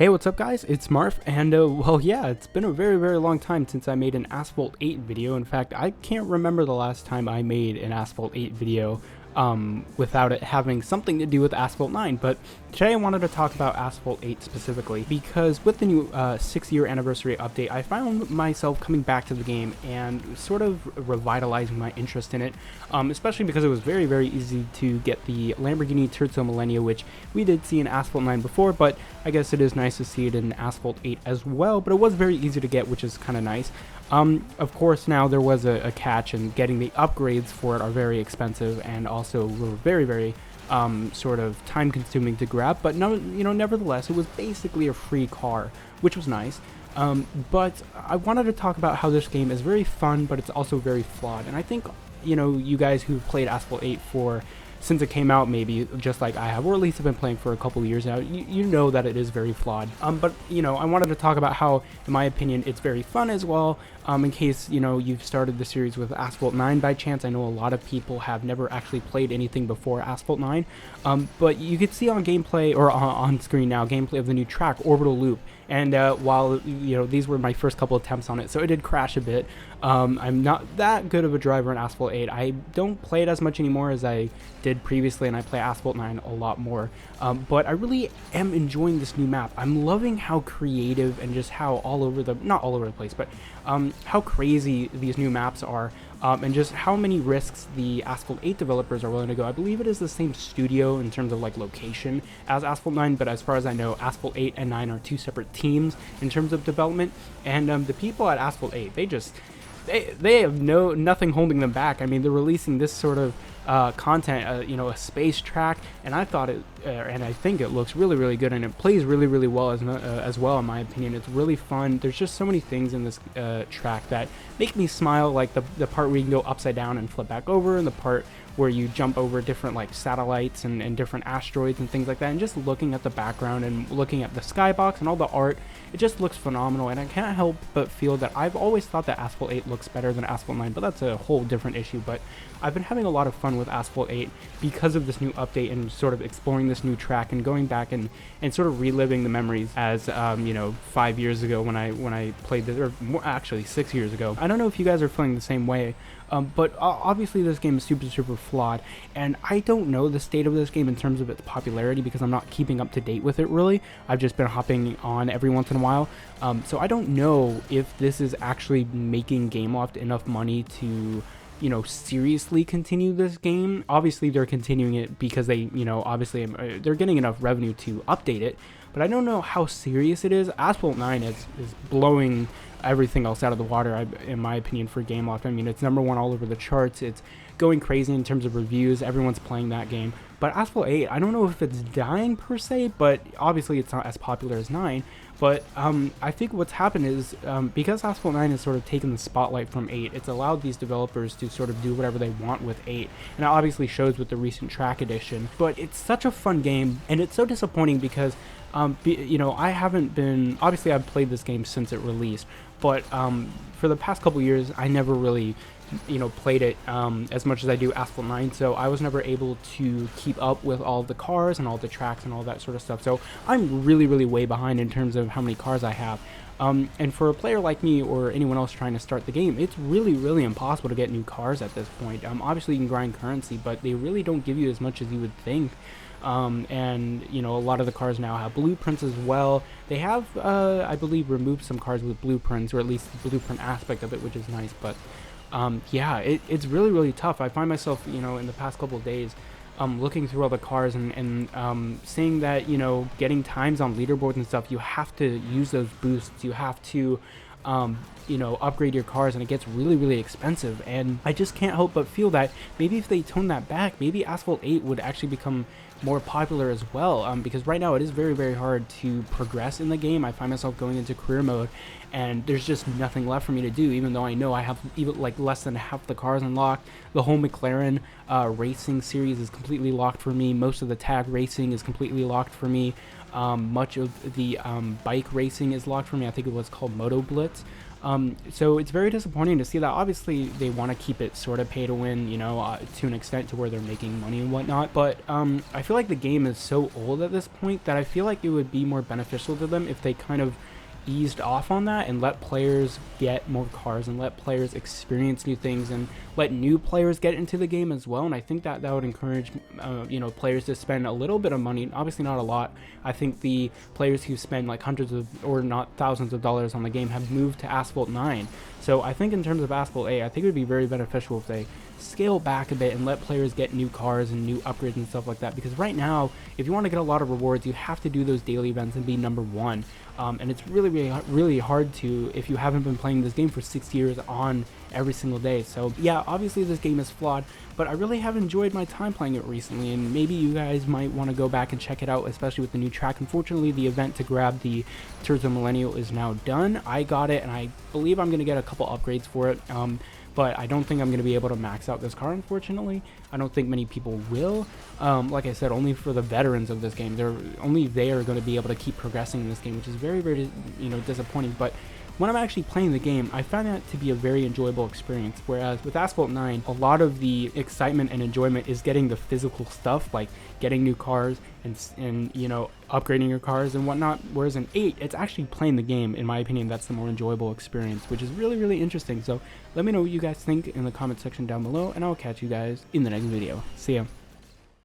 Hey, what's up guys? It's Marf, and well yeah, it's been a very long time since I made an Asphalt 8 video. In fact, I can't remember the last time I made an Asphalt 8 video without it having something to do with Asphalt 9, but today I wanted to talk about Asphalt 8 specifically, because with the new 6-year anniversary update, I found myself coming back to the game and sort of revitalizing my interest in it, especially because it was very easy to get the Lamborghini Terzo Millennio, which we did see in Asphalt 9 before, but I guess it is nice to see it in Asphalt 8 as well, but it was very easy to get, which is kind of nice. Of course, now there was a catch, and getting the upgrades for it are very expensive and also were very sort of time consuming to grab, but no, nevertheless, it was basically a free car, which was nice. But I wanted to talk about how this game is very fun, but it's also very flawed, and I think, you guys who've played Asphalt 8 since it came out, maybe just like I have, or at least have been playing for a couple of years now, you know that it is very flawed. But I wanted to talk about how, in my opinion, it's very fun as well. In case you've started the series with Asphalt 9 by chance, I know a lot of people have never actually played anything before Asphalt 9. But you could see on gameplay, or on screen now, gameplay of the new track, Orbital Loop. And while these were my first couple attempts on it, so it did crash a bit. I'm not that good of a driver in Asphalt 8. I don't play it as much anymore as I did previously, and I play Asphalt 9 a lot more. But I really am enjoying this new map. I'm loving how creative and just how not all over the place, but how crazy these new maps are. And just how many risks the Asphalt 8 developers are willing to go. I believe it is the same studio in terms of like location as Asphalt 9, but as far as I know, Asphalt 8 and 9 are two separate teams in terms of development. And the people at Asphalt 8, they have nothing holding them back. I mean, they're releasing this sort of content, a space track, and I thought it, and I think it looks really good, and it plays really well as well, in my opinion. It's really fun. There's just so many things in this track that make me smile, like the part where you can go upside down and flip back over, and the part where you jump over different like satellites and different asteroids and things like that, and just looking at the background and looking at the skybox and all the art, it just looks phenomenal. And I can't help but feel that I've always thought that Asphalt 8 looks better than Asphalt 9, but that's a whole different issue. But I've been having a lot of fun with Asphalt 8 because of this new update and sort of exploring this new track and going back and sort of reliving the memories as 5 years ago when I played this, or more, actually 6 years ago. I don't know if you guys are feeling the same way. But obviously this game is super flawed, and I don't know the state of this game in terms of its popularity because I'm not keeping up to date with it really. I've just been hopping on every once in a while, so I don't know if this is actually making Gameloft enough money to seriously continue this game. Obviously they're continuing it because they obviously they're getting enough revenue to update it, but I don't know how serious it is. Asphalt 9 is blowing everything else out of the water, in my opinion, for Gameloft. I mean, it's #1 all over the charts. It's going crazy in terms of reviews. Everyone's playing that game. But Asphalt 8, I don't know if it's dying per se, but obviously it's not as popular as 9. But I think what's happened is because Asphalt 9 has sort of taken the spotlight from 8, it's allowed these developers to sort of do whatever they want with 8. And it obviously shows with the recent track edition. But it's such a fun game, and it's so disappointing because I haven't been, obviously I've played this game since it released, but for the past couple years I never really played it as much as I do Asphalt 9, so I was never able to keep up with all the cars and all the tracks and all that sort of stuff. So I'm really way behind in terms of how many cars I have. And for a player like me or anyone else trying to start the game, it's really impossible to get new cars at this point. Obviously you can grind currency, but they really don't give you as much as you would think. And a lot of the cars now have blueprints as well. They have I believe removed some cars with blueprints, or at least the blueprint aspect of it, which is nice. But yeah, it's really tough. I find myself in the past couple of days looking through all the cars and seeing that getting times on leaderboards and stuff, you have to use those boosts, you have to upgrade your cars, and it gets really expensive. And I just can't help but feel that maybe if they tone that back, maybe Asphalt 8 would actually become more popular as well, because right now it is very hard to progress in the game. I find myself going into career mode and there's just nothing left for me to do, even though I know I have even like less than half the cars unlocked. The whole McLaren racing series is completely locked for me. Most of the tag racing is completely locked for me. Much of the bike racing is locked for me. I think it was called Moto Blitz. So it's very disappointing to see that. Obviously they want to keep it sort of pay to win, you know, to an extent to where they're making money and whatnot, but I feel like the game is so old at this point that I feel like it would be more beneficial to them if they kind of eased off on that and let players get more cars and let players experience new things and let new players get into the game as well. And I think that would encourage you know, players to spend a little bit of money, obviously not a lot. I think the players who spend like hundreds of or not thousands of dollars on the game have moved to Asphalt 9. So I think in terms of Asphalt 8, I think it would be very beneficial if they scale back a bit and let players get new cars and new upgrades and stuff like that, because right now if you want to get a lot of rewards you have to do those daily events and be number one, and it's really hard to if you haven't been playing this game for 6 years on every single day. So yeah, obviously this game is flawed, but I really have enjoyed my time playing it recently, and maybe you guys might want to go back and check it out, especially with the new track. Unfortunately, the event to grab the Turzo Millennial is now done. I got it and I believe I'm going to get a couple upgrades for it, but I don't think I'm going to be able to max out this car, unfortunately. I don't think many people will. Like I said, only for the veterans of this game. They are going to be able to keep progressing in this game, which is very, you know, disappointing. But when I'm actually playing the game, I find that to be a very enjoyable experience, whereas with Asphalt 9, a lot of the excitement and enjoyment is getting the physical stuff, like getting new cars and you know, upgrading your cars and whatnot, whereas in 8, it's actually playing the game. In my opinion, that's the more enjoyable experience, which is really interesting. So let me know what you guys think in the comment section down below, and I'll catch you guys in the next video. See ya.